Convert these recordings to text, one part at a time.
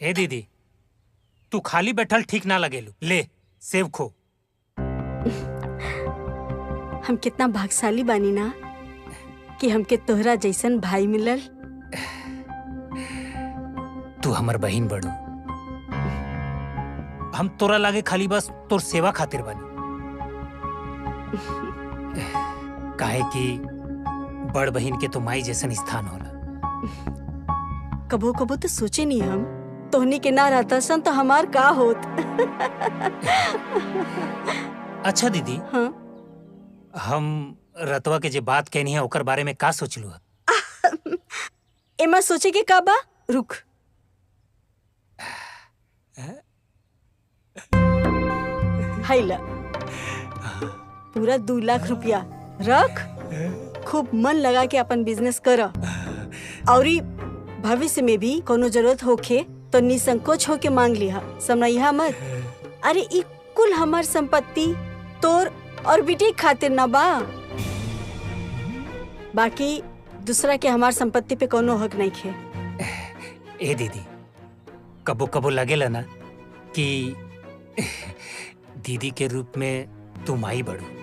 ए दीदी, तू खाली बैठल ठीक ना लगेलू। ले सेब खो। हम कितना भाग्यशाली बानी ना कि हमके तोहरा जैसन भाई मिलल। तू हमर बहिन बड़ू। हम तोरा लागे खाली बस तोर सेवा खातिर बानी। काहे कि बड़ बहिन के तो माई जैसन स्थान होला। कबो कबो तो सोचे नहीं हम तोहनी के ना रहता सन तो हमार का होत। अच्छा दीदी, हाँ? हम रतवा के जे बात कहनी है ओकर बारे में का सोचलू है? एमा सोचे के का बा? रुक। हाय ला, पूरा 2 लाख रुपया रख। खूब मन लगा के अपन बिजनेस कर और भविष्य में भी कोनो जरूरत होखे तो निसंकोच होके मांग लिहा। समझिया मत। अरे ई कुल हमार संपत्ति तोर और बेटी खातिर ना बा। बाकी दूसरा के हमार संपत्ति पे कोनो हक नहीं खे। ए दीदी, कबो कबो लगेला ना कि दीदी के रूप में तू माई बड़ू।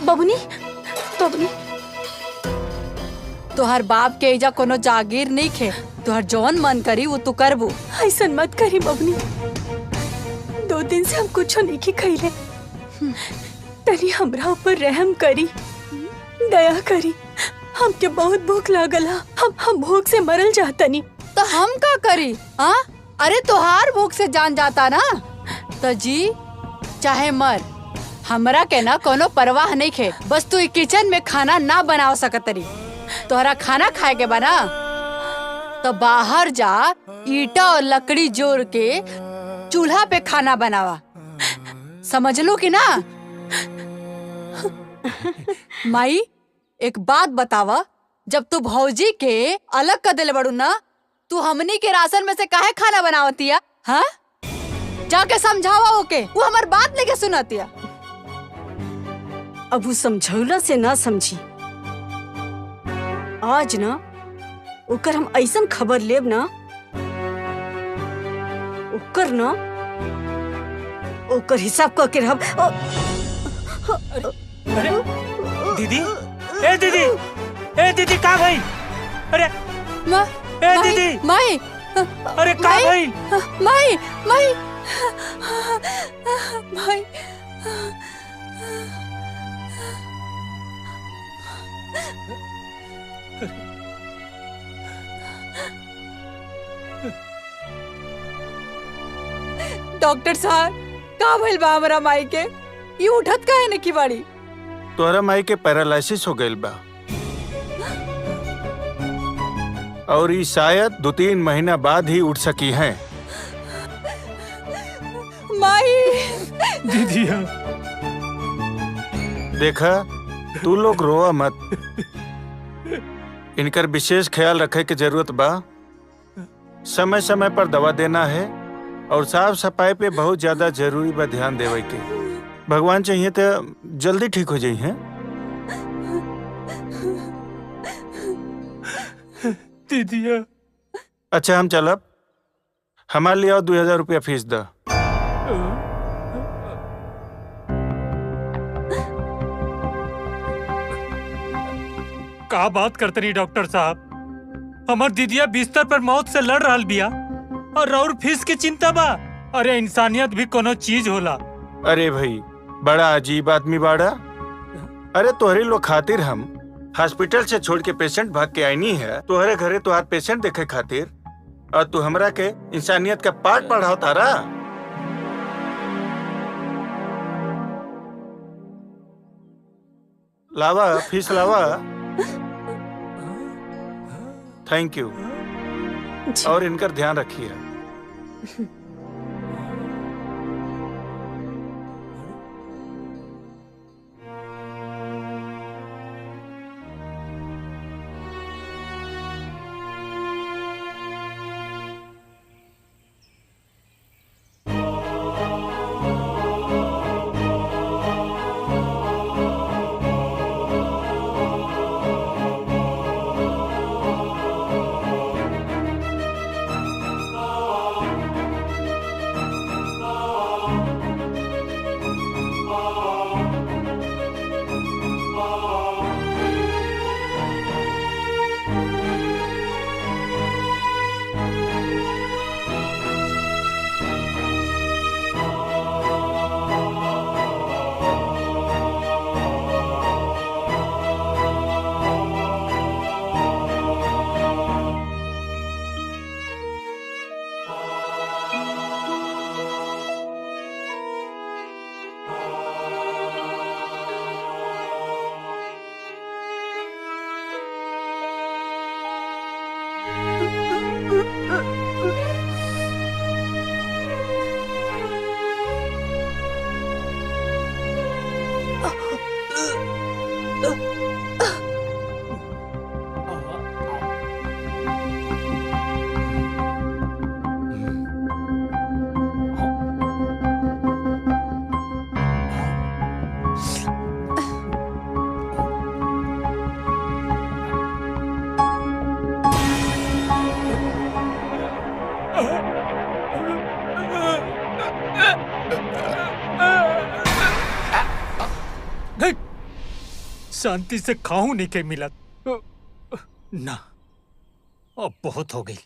बबुनी, बबुनी, तोहर बाप के एजा कोनो जागीर नहीं खे। तोहर जौन मन करी वो तू करबू। ऐसा मत करी बबुनी। 2 दिन से हम कुछ नहीं की खैले। तनी हमरा ऊपर रहम करी, दया करी। हमके बहुत भूख लागल है। हम भूख से मरल जातनी। तो हम का करी? हाँ, अरे तोहार भूख से जान जाता ना तो जी चाहे मर, हमरा के ना कोनो परवाह नहीं खे। बस तू किचन में खाना ना बनाव सकतरी। तोहरा खाना खाए के बना तो बाहर जा, ईटा और लकड़ी जोड़ के चूल्हा पे खाना बनावा। समझ लो कि ना? माई एक बात बतावा, जब तू भौजी के अलग कर देले बड़ू ना, तू हमनी के राशन में से काहे खाना बनावतिया? हाँ, जाके समझावा ओके। वो हमार बात लेके सुनतिया। अब वो समझौला से ना समझी। आज ना ओकर हम ऐसन खबर लेब ना, ओकर हिसाब करके रहब। अरे दीदी, ए दीदी, ए दीदी का भाई? अरे ए दीदी, माई, अरे का भाई? माई, माई, माई, डॉक्टर साहब का भइल बा हमरा माई के? ये उठत काहे न की बाड़ी? तोहरा माई के पैरालिसिस हो गइल बा और ये शायद 2-3 महीना बाद ही उठ सकी हैं। माई, दीदी देखा, तू लोग रोआ मत। इनकर विशेष ख्याल रखे की जरूरत बा। समय समय पर दवा देना है और साफ सफाई पे बहुत ज्यादा जरूरी बा ध्यान देवे के। भगवान चाहिए तो जल्दी ठीक हो जाई हैं। दीदी, अच्छा हम चलब। हमारे लिए 2000 रुपया फीस दा। का बात करते रही डॉक्टर साहब? हमार दीदिया बिस्तर पर मौत से लड़ रहा बिया और और फीस की चिंता बा। अरे इंसानियत भी कोनो चीज होला। अरे भाई, बड़ा अजीब आदमी बाड़ा। अरे तोहरे लोग खातिर हम हॉस्पिटल से छोड़ के पेशेंट भाग के आईनी है तोहरे घरे तोहार पेशेंट देखे खातिर, और तू हमरा के इंसानियत का पाठ पढ़ाओ तारा। लावा फीस लावा। Thank you. और इनका ध्यान रखिए। नहीं, शांति से खाऊं नहीं के मिला ना, अब बहुत हो गई।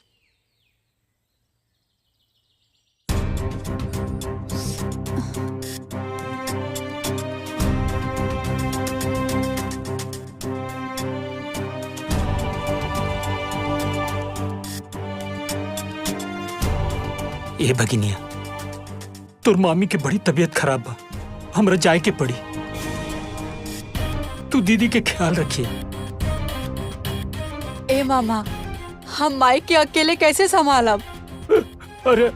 ए भगिनिया, तुर मामी के बड़ी तबीयत खराब बा, हमरा जाए के पड़ी। तू दीदी के ख्याल रखिए। ए मामा, हम माई के अकेले कैसे संभालब? अरे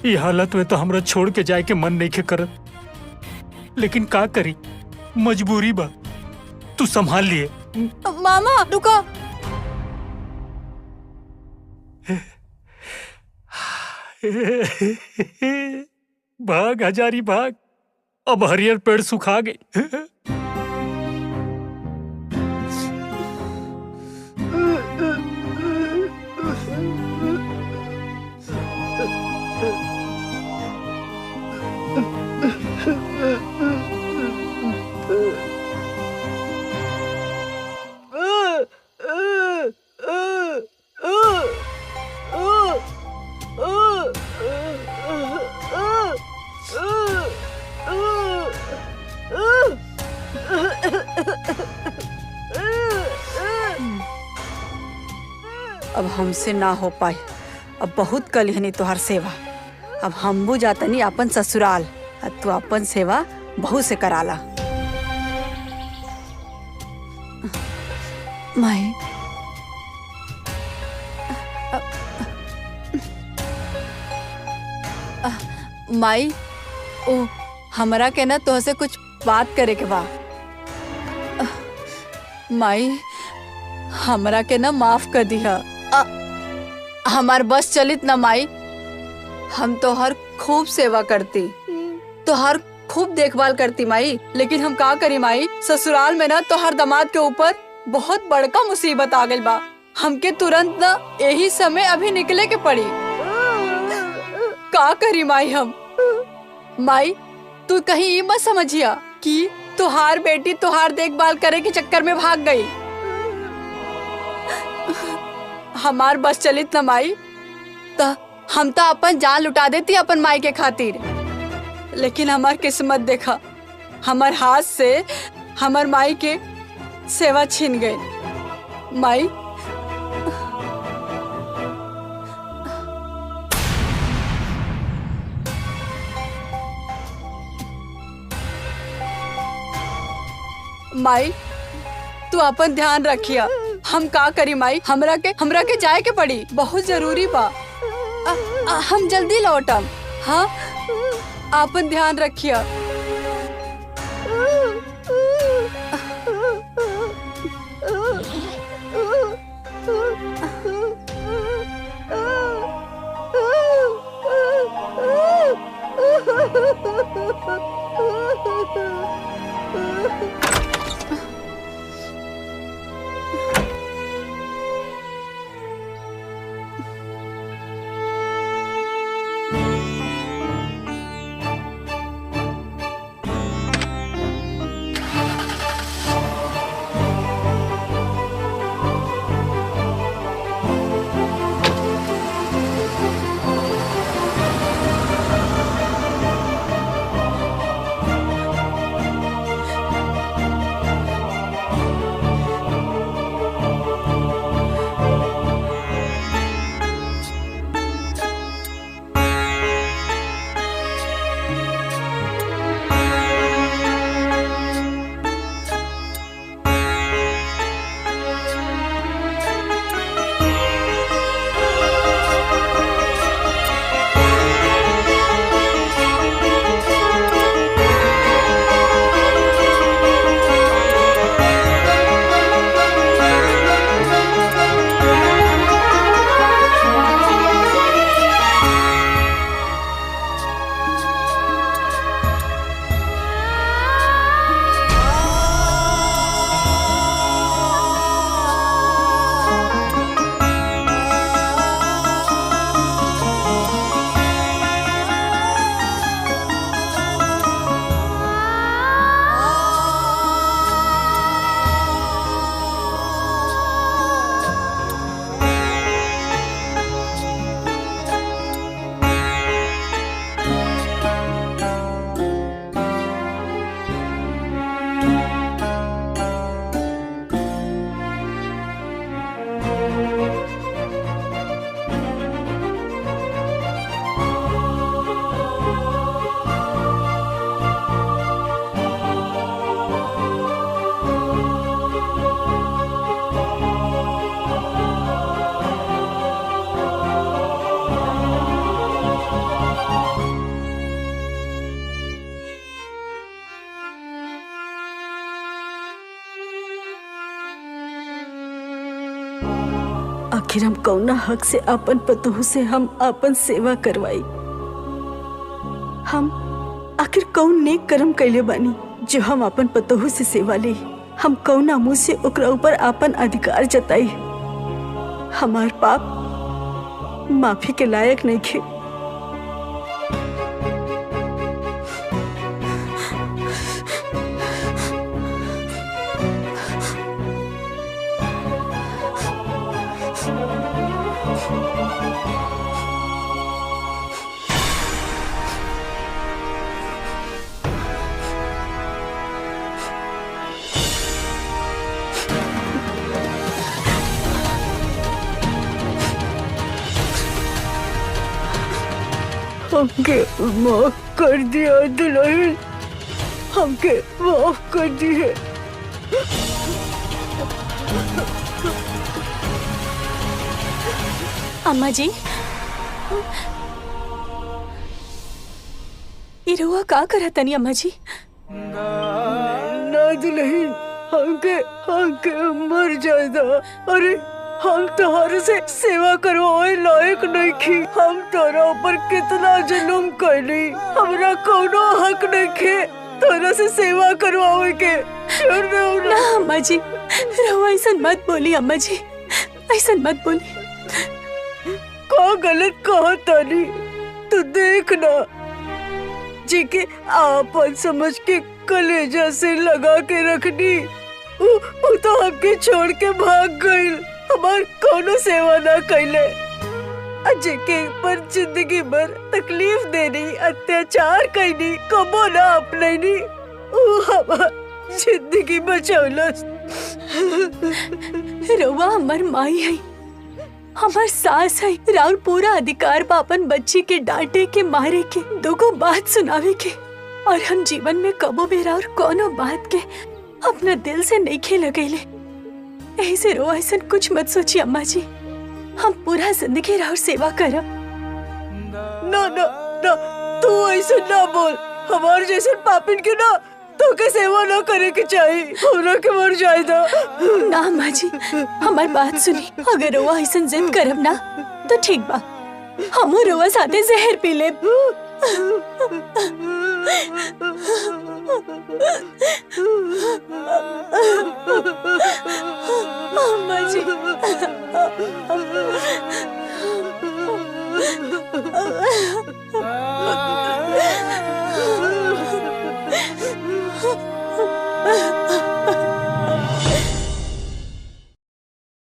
ये हालत में तो हमरा छोड़ के जाए के मन नहीं के करत, लेकिन का करी, मजबूरी बा। तू संभाल लिए। मामा रुको। भाग हजारी भाग, अब हरियर पेड़ सुखा गई। अब हमसे ना हो पाए, अब बहुत कलिहनी तोहर सेवा। अब हमबू जातनी अपन ससुराल, अब तू अपन सेवा बहू से कराला। माई माई, ओ हमरा के ना तोहसे कुछ बात करे के बा। माई हमरा के ना माफ कर दिया। हमार बस चलित ना माई, हम तोहर खूब सेवा करती, तोहर खूब देखभाल करती माई, लेकिन हम का करी माई, ससुराल में ना तोहर दामाद के ऊपर बहुत बड़का मुसीबत आ गई बा। हमके तुरंत ना यही समय अभी निकले के पड़ी। का करी माई हम? माई तू कहीं ये मत समझिया कि तुहार बेटी तुहार देखभाल करे के चक्कर में भाग गई। हमार बस चलित न माई, तो हम तो अपन जान लुटा देती अपन माई के खातिर, लेकिन हमार किस्मत देखा, हमार हाथ से हमार माई के सेवा छीन गई। माई माई तू अपन ध्यान रखिया। हम का करी माई, हमरा के जाए के पड़ी, बहुत जरूरी बा। हम जल्दी लौटम। हाँ अपन ध्यान रखिया। आखिर हम कौना हक से अपन पतोहू से हम अपन सेवा करवाई? हम आखिर कौन नेक कर्म कैले बानी जो हम अपन पतोहू से सेवा ली? हम कौना मुंह से ओकरा ऊपर अपन अधिकार जताई? हमार पाप माफी के लायक नहीं खे। हमके माफ कर दिया दुल्हन, हमके माफ कर दिए। अम्मा जी, ये रुआ का करा तनी अम्मा जी? ना दुल्हन, हमके मर जाएगा। अरे हम तोहरे से सेवा करवाए लायक नहीं थी। हम तोरा ऊपर कितना जुल्म कैली, हमरा कोनो हक नहीं खे तोरा से सेवा करवावे के। छोड़ दे हमरा। ना अम्मा जी, रुआ ऐसा मत बोली अम्मा जी, ऐसा मत बोली। का गलत कहा तानी? तू देख ना, जी के आपन समझ के कलेजा से लगा के रखनी, वो तो हमके छोड़ के भाग गई। हमार कोनो सेवा ना कैले, अजय के पर जिंदगी भर तकलीफ देनी, अत्याचार करनी, कबो ना अपनैनी, वो हमार जिंदगी बचौलस। रुआ हमार माई है, हमार सास है। राउर पूरा अधिकार बा अपन बच्ची के डांटे के, मारे के, दोगो बात सुनावे के। और हम जीवन में कबो भी राउर कोनो बात के अपना दिल से नहीं खे लगेले। ऐसे रो ऐसा कुछ मत सोचिए अम्मा जी, हम पूरा जिंदगी राउर सेवा करब। ना ना ना, तू ऐसे ना बोल। हमारे जैसे पापिन के ना तो के सेवा ना करे के चाहिए। हमरा के मर जाएगा। ना अम्मा जी, हमार बात सुनी। अगर रोआ ऐसा जिद करब ना तो ठीक बा, हम रोआ साथे जहर पी लेब।